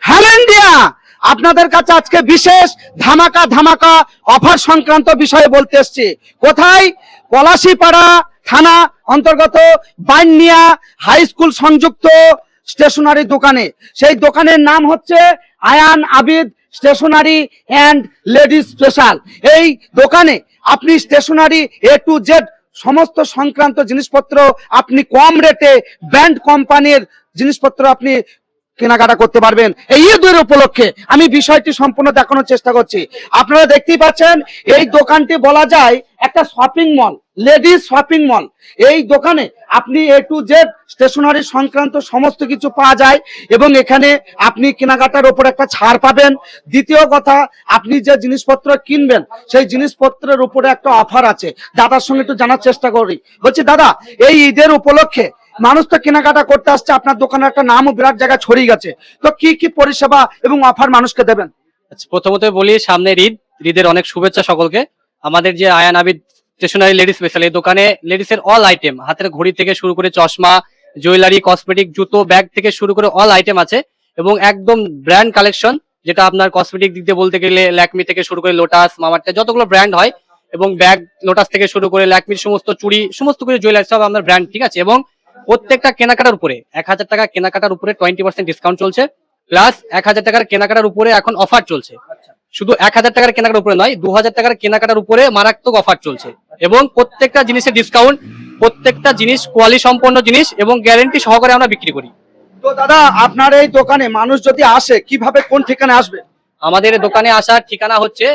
Hello India, আপনাদের কাছে আজকে বিশেষ ধামাকা ধামাকা অফার সংক্রান্ত বিষয়ে বলতে এসেছি। কোথায়? পলাশীপাড়া থানা অন্তর্গত বান্নিয়া হাই স্কুল সংযুক্ত স্টেশনারি দোকানে। সেই দোকানের নাম হচ্ছে Ayan Abid stationery and ladies special. এই দোকানে আপনি স্টেশনারি এ টু জেড সমস্ত সংক্রান্ত জিনিসপত্র আপনি কম রেটে ব্র্যান্ড কোম্পানির জিনিসপত্র আপনি কেনাকাটা করতে পারবেন। এই ঈদের উপলক্ষে আমি বিষয়টি সম্পূর্ণ দেখানোর চেষ্টা করছি। আপনারা দেখতেই পাচ্ছেন এই দোকানটি বলা যায় একটা shopping mall, ladies shopping mall. এই দোকানে আপনি এ টু জেড স্টেশনারি সংক্রান্ত সমস্ত কিছু পাওয়া যায় এবং এখানে আপনি কেনাকাটার উপর একটা ছাড় পাবেন। দ্বিতীয় কথা, আপনি যে জিনিসপত্র কিনবেন সেই জিনিসপত্রের উপরে একটা অফার আছে। দাদার সঙ্গে একটু জানার চেষ্টা করি। বলছি দাদা, এই ঈদের উপলক্ষে মানুষ তো কেনাকাটা করতে আসছে, আপনার দোকানের একটা নামও বিরাট জায়গায় ছড়িয়ে গেছে, তো কি কি পরিষেবা এবং অফার মানুষকে দেবেন? আচ্ছা, প্রথমত বলি সামনে ঈদের অনেক শুভেচ্ছা সকলকে। আমাদের যে Ayan Abid stationery ladies special, এই দোকানে লেডিস এর অল আইটেম, হাতের ঘড়ি থেকে শুরু করে চশমা, জুয়েলারি, কসমেটিক, জুতো, ব্যাগ থেকে শুরু করে অল আইটেম আছে এবং একদম ব্র্যান্ড কালেকশন। যেটা আপনার কসমেটিক দিক দিয়ে বলতে গেলে ল্যাকমি থেকে শুরু করে লোটাস, মামার্থ, যতগুলো ব্র্যান্ড হয়, এবং ব্যাগ লোটাস থেকে শুরু করে ল্যাকমির সমস্ত চুড়ি, সমস্ত কিছু জুয়েলারি সব আপনার ব্র্যান্ড, ঠিক আছে। এবং প্রত্যেকটা কেনাকাটার উপরে 1000 টাকা কেনাকাটার উপরে 20% ডিসকাউন্ট চলছে, প্লাস 1000 টাকার কেনাকাটার উপরে এখন অফার চলছে। শুধু 1000 টাকার কেনাকাটার উপরে নয়, 2000 টাকার কেনাকাটার উপরে মারাত্মক অফার চলছে এবং প্রত্যেকটা জিনিসের ডিসকাউন্ট, প্রত্যেকটা জিনিস কোয়ালিটি সম্পন্ন জিনিস এবং গ্যারান্টি সহকারে আমরা বিক্রি করি। তো দাদা, আপনার এই দোকানে মানুষ যদি আসে কিভাবে, কোন ঠিকানা আসবে? আমাদের দোকানে আসার ঠিকানা হচ্ছে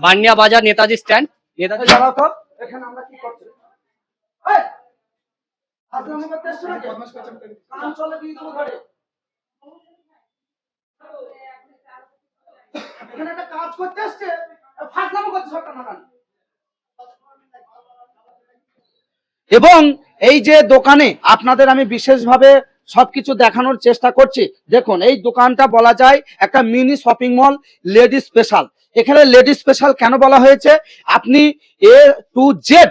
বান্নিয়া বাজার, নেতাজি স্ট্যান্ড। নেতাজি এখানে আমরা কি করছি? এখানে একটা কাজ করতে আসছে, ফাজলামো করছে সব টানা। এবং এই যে দোকানে আপনাদের আমি বিশেষভাবে সবকিছু দেখানোর চেষ্টা করছি। দেখুন, এই দোকানটা বলা যায় একটা মিনি শপিং মল, লেডিস স্পেশাল। এখানে লেডিস স্পেশাল কেন বলা হয়েছে? আপনি এ টু জেড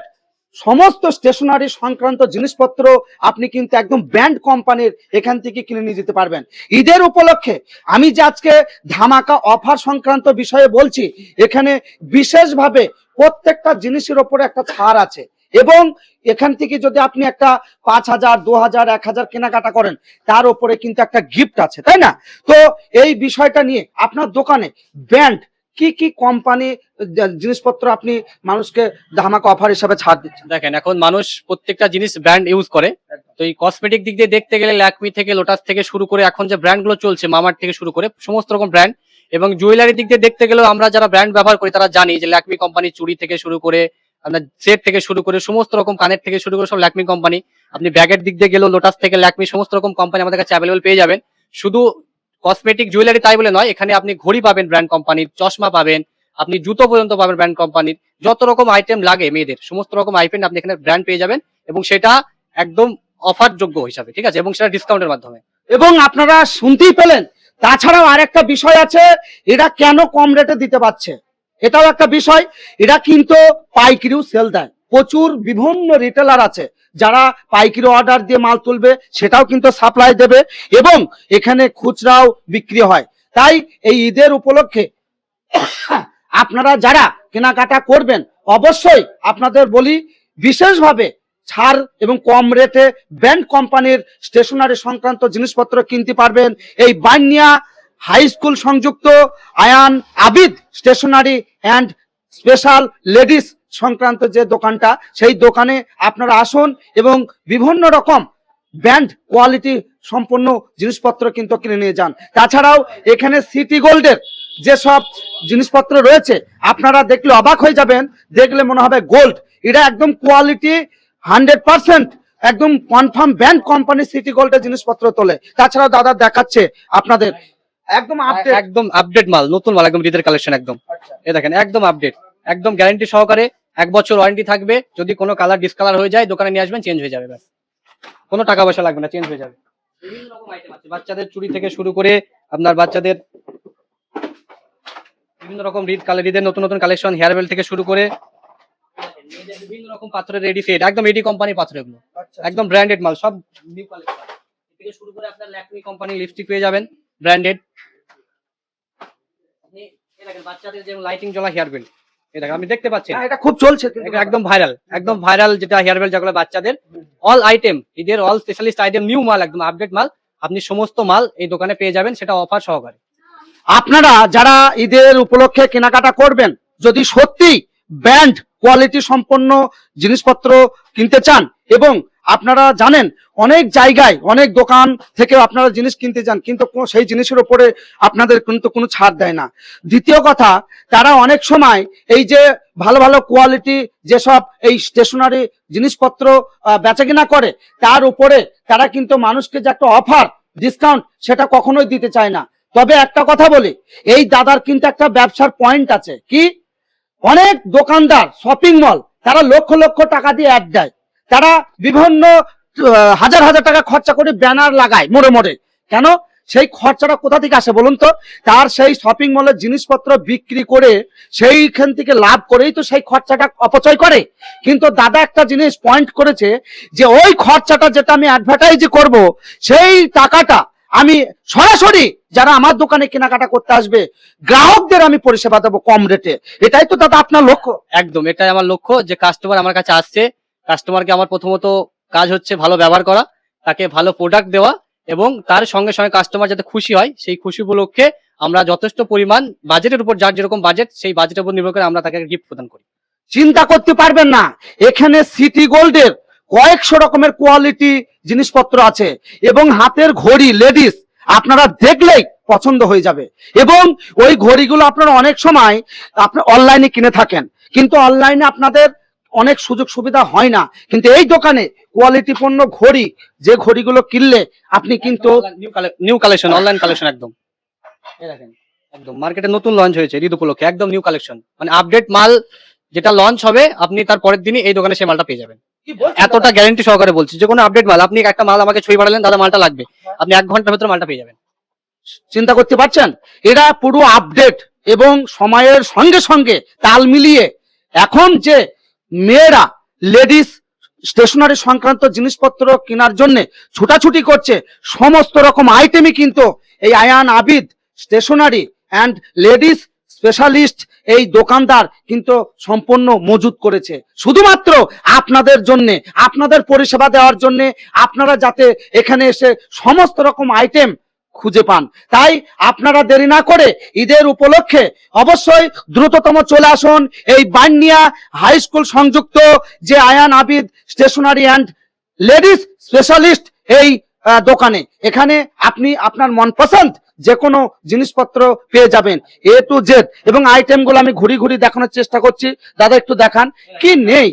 সমস্ত স্টেশনারি সংক্রান্ত জিনিসপত্র আপনি কিন্তু একদম ব্র্যান্ড কোম্পানির এখান থেকে কিনে নিয়ে যেতে পারবেন। ঈদের উপলক্ষে আমি যে আজকে ধামাকা অফার সংক্রান্ত বিষয়ে বলছি, এখানে বিশেষভাবে প্রত্যেকটা জিনিসের ওপরে একটা ছাড় আছে এবং এখান থেকে যদি আপনি একটা 5000, 2000, 1000 কেনাকাটা করেন, তার উপরে কিন্তু একটা গিফট আছে, তাই না? তো এই বিষয়টা নিয়ে আপনার দোকানে ব্র্যান্ড কি কি কোম্পানি জিনিসপত্র আপনি মানুষকে ধামাকা অফার হিসাবে ছাড় দিচ্ছেন? দেখেন, এখন মানুষ প্রত্যেকটা জিনিস ব্র্যান্ড ইউজ করে। তো এই কসমেটিক দিক দিয়ে দেখতে গেলে ল্যাকমি থেকে লোটাস থেকে শুরু করে এখন যে ব্র্যান্ড গুলো চলছে, মামার্থ থেকে শুরু করে সমস্ত রকম ব্র্যান্ড। এবং জুয়েলারি দিক দিয়ে দেখতে গেলেও আমরা যারা ব্র্যান্ড ব্যবহার করি তারা জানি যে ল্যাকমি কোম্পানির চুড়ি থেকে শুরু করে আপনার সেট থেকে শুরু করে সমস্ত রকম কানের থেকে শুরু করে সব ল্যাকমি কোম্পানি। আপনি ব্যাগের দিক দিয়ে গেলেও লোটাস থেকে ল্যাকমি সমস্ত রকম কোম্পানি আমাদের কাছে অ্যাভেলেবল পেয়ে যাবেন। শুধু কসমেটিক জুয়েলারি তাই বলে নয়, এখানে আপনি ঘড়ি পাবেন ব্র্যান্ড কোম্পানির, চশমা পাবেন, আপনি জুতো পর্যন্ত পাবেন ব্র্যান্ড কোম্পানির। যত রকম আইটেম লাগে মেয়েদের সমস্ত রকম আইটেম আপনি এখানে ব্র্যান্ড পেয়ে যাবেন এবং সেটা একদম অফার যোগ্য হিসাবে, ঠিক আছে, এবং সেটা ডিসকাউন্টের মাধ্যমে। এবং আপনারা শুনতেই পেলেন, তাছাড়াও আরেকটা বিষয় আছে, এটা কেন কম রেটে দিতে পারছে এটাও একটা বিষয়। এটা কিন্তু পাইকারিও সেল দেয়, প্রচুর বিভিন্ন রিটেলার আছে যারা পাইকারি অর্ডার দিয়ে মাল তুলবে, সেটাও কিন্তু সাপ্লাই দেবে এবং এখানে খুচরাও বিক্রি হয়। তাই এই ঈদের উপলক্ষে আপনারা যারা কেনাকাটা করবেন, অবশ্যই আপনাদের বলি বিশেষভাবে ছাড় এবং কম রেটে ব্র্যান্ড কোম্পানির স্টেশনারি সংক্রান্ত জিনিসপত্র কিনতে পারবেন এই বান্নিয়া হাই স্কুল সংযুক্ত Ayan Abid stationery and special ladies সংক্রান্ত যে দোকানটা, সেই দোকানে আপনারা আসুন এবং বিভিন্ন রকম ব্র্যান্ড কোয়ালিটি সম্পন্ন জিনিসপত্র কিন্তু কিনে নিয়ে যান। তাছাড়াও এখানে সিটি গোল্ডের যেসব জিনিসপত্র রয়েছে আপনারা দেখলে অবাক হয়ে যাবেন, দেখলে মনে হবে গোল্ড। এটা একদম কোয়ালিটি 100% একদম কনফার্ম ব্র্যান্ড কোম্পানি সিটি গোল্ডের জিনিসপত্র তোলে। তাছাড়াও দাদা দেখাচ্ছে আপনাদের একদম আপডেট মাল, নতুন মাল, একদম ঈদের কালেকশন একদম। এই দেখেন, একদম আপডেট, একদম গ্যারান্টি সহকারে, 1 বছর ওয়ারেন্টি থাকবে। যদি কোনো কালার ডিসকালার হয়ে যায় দোকানে নিয়ে আসবেন, চেঞ্জ হয়ে যাবে, ব্যাস কোনো টাকা পয়সা লাগবে না, চেঞ্জ হয়ে যাবে। বিভিন্ন রকম আইটেম আছে, বাচ্চাদের চুড়ি থেকে শুরু করে আপনার বাচ্চাদের বিভিন্ন রকম ঈদের নতুন নতুন কালেকশন, হেয়ার বেল থেকে শুরু করে বিভিন্ন রকম পাথরের রেডি সেট, একদম এডি কোম্পানি পাথর, এগুলো একদম ব্র্যান্ডেড মাল, সব নিউ কালেকশন থেকে শুরু করে আপনার ল্যাকমি কোম্পানি লিপস্টিক পেয়ে যাবেন ব্র্যান্ডেড। দেখেন বাচ্চাদের যে লাইটিং জ্বলা হেয়ার বেল্ট, এই দেখেন আপনি দেখতে পাচ্ছেন হ্যাঁ, এটা খুব চলছে কিন্তু। এটা একদম ভাইরাল যেটা হেয়ার বেল্ট যেগুলো বাচ্চাদের অল আইটেম, ঈদের অল স্পেশালিস্ট আইটেম, নিউ মাল, একদম আপডেট মাল, আপনি সমস্ত মাল এই দোকানে পেয়ে যাবেন, সেটা অফার সহকারে। আপনারা যারা ঈদের উপলক্ষে কেনাকাটা করবেন, যদি সত্যি ব্র্যান্ড কোয়ালিটি সম্পন্ন জিনিসপত্র কিনতে চান, এবং আপনারা জানেন অনেক জায়গায় অনেক দোকান থেকে আপনারা জিনিস কিনতে যান, কিন্তু সেই জিনিসের উপরে আপনাদের কিন্তু কোনো ছাড় দেয় না। দ্বিতীয় কথা, তারা অনেক সময় এই যে ভালো ভালো কোয়ালিটি যেসব এই স্টেশনারি জিনিসপত্র বেচাকেনা করে, তার উপরে তারা কিন্তু মানুষকে যে একটা অফার ডিসকাউন্ট সেটা কখনোই দিতে চায় না। তবে একটা কথা বলি, এই দাদার কিন্তু একটা ব্যবসার পয়েন্ট আছে কি, অনেক দোকানদার শপিং মল তারা লক্ষ লক্ষ টাকা দিয়ে অ্যাড দেয়, তারা বিভিন্ন হাজার হাজার টাকা খরচা করে ব্যানার লাগায় মোড়ে মোড়ে। কেন? সেই খরচাটা কোথা থেকে আসে বলুন তো? তার সেই শপিং মলের জিনিসপত্র বিক্রি করে সেইখান থেকে লাভ করেই তো সেই খরচাটা অপচয় করে। কিন্তু দাদা একটা জিনিস পয়েন্ট করেছে যে ওই খরচাটা যেটা আমি অ্যাডভার্টাইজ করব, সেই টাকাটা আমি সরাসরি যারা আমার দোকানে কেনাকাটা করতে আসবে গ্রাহকদের আমি পরিষেবা দেবো কম রেটে। এটাই তো দাদা আপনার লক্ষ্য? একদম, এটাই আমার লক্ষ্য, যে কাস্টমার আমার কাছে আসছে, কাস্টমারকে আমার প্রথমত কাজ হচ্ছে ভালো ব্যবহার করা, তাকে ভালো প্রোডাক্ট দেওয়া, এবং তার সঙ্গে সঙ্গে কাস্টমার যাতে খুশি হয়, সেই খুশি উপলক্ষে আমরা যথেষ্ট পরিমাণ বাজেটের উপর, যার যেরকম বাজেট সেই বাজেটের উপর নির্ভর করে আমরা তাকে গিফট প্রদান করি। চিন্তা করতে পারবেন না, এখানে সিটি গোল্ডের কয়েকশো রকমের কোয়ালিটি জিনিসপত্র আছে, এবং হাতের ঘড়ি লেডিস আপনারা দেখলেই পছন্দ হয়ে যাবে। এবং ওই ঘড়িগুলো আপনারা অনেক সময় আপনার অনলাইনে কিনে থাকেন, কিন্তু অনলাইনে আপনাদের অনেক সুযোগ সুবিধা হয় না, কিন্তু এই দোকানে কোয়ালিটি পণ্য ঘড়ি, যে ঘড়িগুলো কিনলে আপনি কিন্তু নিউ কালেকশন, অনলাইন কালেকশন, একদম এই দেখেন, একদম মার্কেটে নতুন লঞ্চ হয়েছে ঈদ উপলক্ষে, একদম নিউ কালেকশন, মানে আপডেট মাল যেটা লঞ্চ হবে, আপনি তার পরের দিনই এই দোকানে সেই মালটা পেয়ে যাবেন। এতটা গ্যারান্টি সহকারে বলছি, যে কোনো আপডেট মাল, আপনি একটা মাল আমাকে ছবি পাঠালেন, দাদা মালটা লাগবে, আপনি 1 ঘন্টার ভেতরে মালটা পেয়ে যাবেন। চিন্তা করতে পারছেন? এরা পুরো আপডেট এবং সময়ের সঙ্গে সঙ্গে তাল মিলিয়ে এখন যে মেয়েরা লেডিস স্টেশনারি সংক্রান্ত জিনিসপত্র কেনার জন্য ছুটাছুটি করছে, সমস্ত রকম আইটেমই কিন্তু এই Ayan Abid stationery and ladies specialist এই দোকানদার কিন্তু সম্পূর্ণ মজুত করেছে, শুধুমাত্র আপনাদের জন্য, আপনাদের পরিষেবা দেওয়ার জন্য, আপনারা যাতে এখানে এসে সমস্ত রকম আইটেম খুঁজে পান। তাই আপনারা দেরি না করে ঈদের উপলক্ষে অবশ্যই দ্রুততম চলে আসুন এই বান্নিয়া হাই স্কুল সংযুক্ত যে Ayan Abid stationery and ladies specialist এই দোকানে। এখানে আপনি আপনার মনপসন্দ যে কোনো জিনিসপত্র পেয়ে যাবেন A to Z, এবং আইটেম গুলো আমি ঘুরি ঘুরি দেখানোর চেষ্টা করছি। দাদা একটু দেখান কি নেই।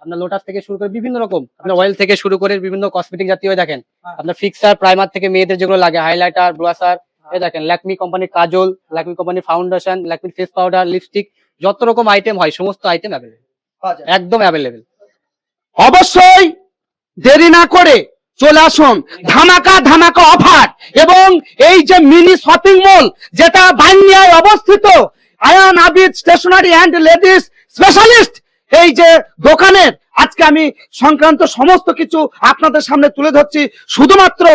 আপনার লোটাস থেকে শুরু করে বিভিন্ন রকম, আপনার অয়েল থেকে শুরু করে বিভিন্ন কসমেটিক জাতীয়, দেখেন আপনার ফিক্সার, প্রাইমার থেকে মেয়েদের যেগুলো লাগে, হাইলাইটার, ব্লাশার, এই দেখেন ল্যাকমি কোম্পানির কাজল, ল্যাকমি কোম্পানির foundation, Lakme face powder, lipstick, যত রকম আইটেম হয় সমস্ত আইটেম অ্যাভেলেবেল, একদম অ্যাভেলেবেল। অবশ্যই দেরি না করে চলে আসুন, ধামাকা ধামাকা অফার, এবং এই যে মিনি শপিং মল যেটা বান্নিয়ায় অবস্থিত Ayan Abid stationery and ladies specialist, এই যে দোকানের আজকে আমি সংক্রান্ত সমস্ত কিছু আপনাদের সামনে তুলে ধরছি, শুধুমাত্র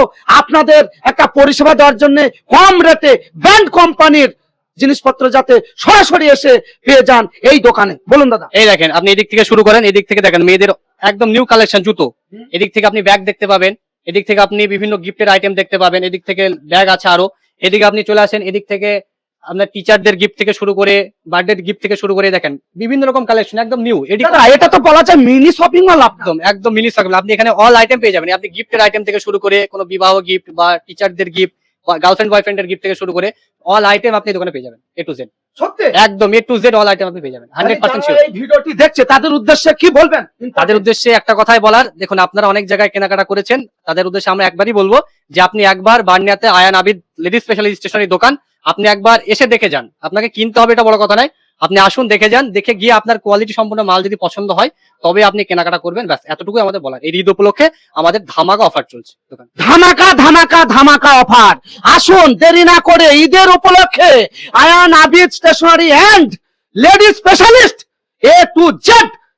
আপনাদের একটা পরিষেবা দেওয়ার জন্য কম রেটে ব্র্যান্ড কোম্পানির জিনিসপত্র যাতে সরাসরি এসে পেয়ে যান এই দোকানে। বলুন দাদা। এই দেখেন, আপনি এদিক থেকে শুরু করেন, এদিক থেকে দেখেন মেয়েদের একদম নিউ কালেকশন জুতো, এদিক থেকে আপনি ব্যাগ দেখতে পাবেন, এদিক থেকে আপনি বিভিন্ন গিফটের আইটেম দেখতে পাবেন, এদিক থেকে ব্যাগ আছে আরো, এদিকে আপনি চলে আসেন, এদিক থেকে আপনার টিচারদের গিফট থেকে শুরু করে বার্থডে গিফট থেকে শুরু করে দেখেন বিভিন্ন রকম কালেকশন, একদম নিউ। এটা তো বলা যায় মিনি শপিং মল, একদম একদম মিনি শপিং। আপনি এখানে অল আইটেম পেয়ে যাবেন, আপনি গিফটের আইটেম থেকে শুরু করে কোনো বিবাহ গিফট বা টিচারদের গিফট, গার্লফ্রেন্ড বয়ফ্রেন্ডের গিফট থেকে শুরু করে অল আইটেম আপনি দোকানে পেয়ে যাবেন, A to Z, সত্যি একদম A to Z all item আপনি পেয়ে যাবেন 100% শিওর। এই ভিডিওটি দেখছে তাদের উদ্দেশ্যে কি বলবেন? তাদের উদ্দেশ্যে একটা কথাই বলার, দেখুন আপনারা অনেক জায়গায় কেনাকাটা করেছেন, তাদের উদ্দেশ্যে আমরা একবারই বলবো যে আপনি একবার বান্নিয়াতে Ayan Abid ladies specialist stationery দোকান, আপনি একবার এসে দেখে যান। আপনাকে কিনতে হবে এটা বড় কথা নয়, আপনি আসুন, দেখে যান, দেখে গিয়ে আপনার কোয়ালিটি সম্পূর্ণ মাল যদি পছন্দ হয় তবে আপনি কেনাকাটা করবেন, ব্যাস এতটুকুই আমাদের বলার। এই ঈদ উপলক্ষে আমাদের ধামাকা অফার চলছে দোকান, ধামাকা ধামাকা ধামাকা অফার। আসুন দেরি না করে ঈদের উপলক্ষে Ayan Abid stationery and ladies specialist A to Z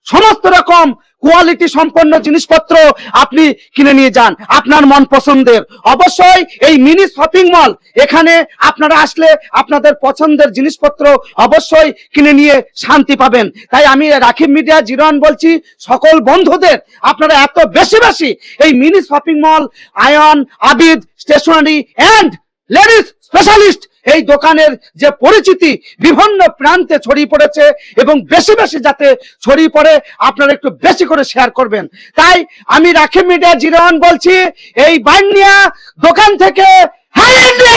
সমস্ত রকম কোয়ালিটি সম্পন্ন জিনিসপত্র আপনি কিনে নিয়ে যান আপনার মন পছন্দের। অবশ্যই এই মিনি শপিং মল, এখানে আপনারা আসলে আপনাদের পছন্দের জিনিসপত্র অবশ্যই কিনে নিয়ে শান্তি পাবেন। তাই আমি রাকিব মিডিয়া 01 বলছি সকল বন্ধুদের, আপনারা এত বেশি বেশি এই mini shopping mall Ayan Abid stationery and ladies specialist এই দোকানের যে পরিচিতি বিভিন্ন প্রান্তে ছড়িয়ে পড়েছে এবং বেশি বেশি যাতে ছড়িয়ে পড়ে আপনারা একটু বেশি করে শেয়ার করবেন। তাই আমি রাকিব মিডিয়া 01 বলছি এই বান্নিয়া দোকান থেকে, হ্যাঁ ইন্ডিয়া।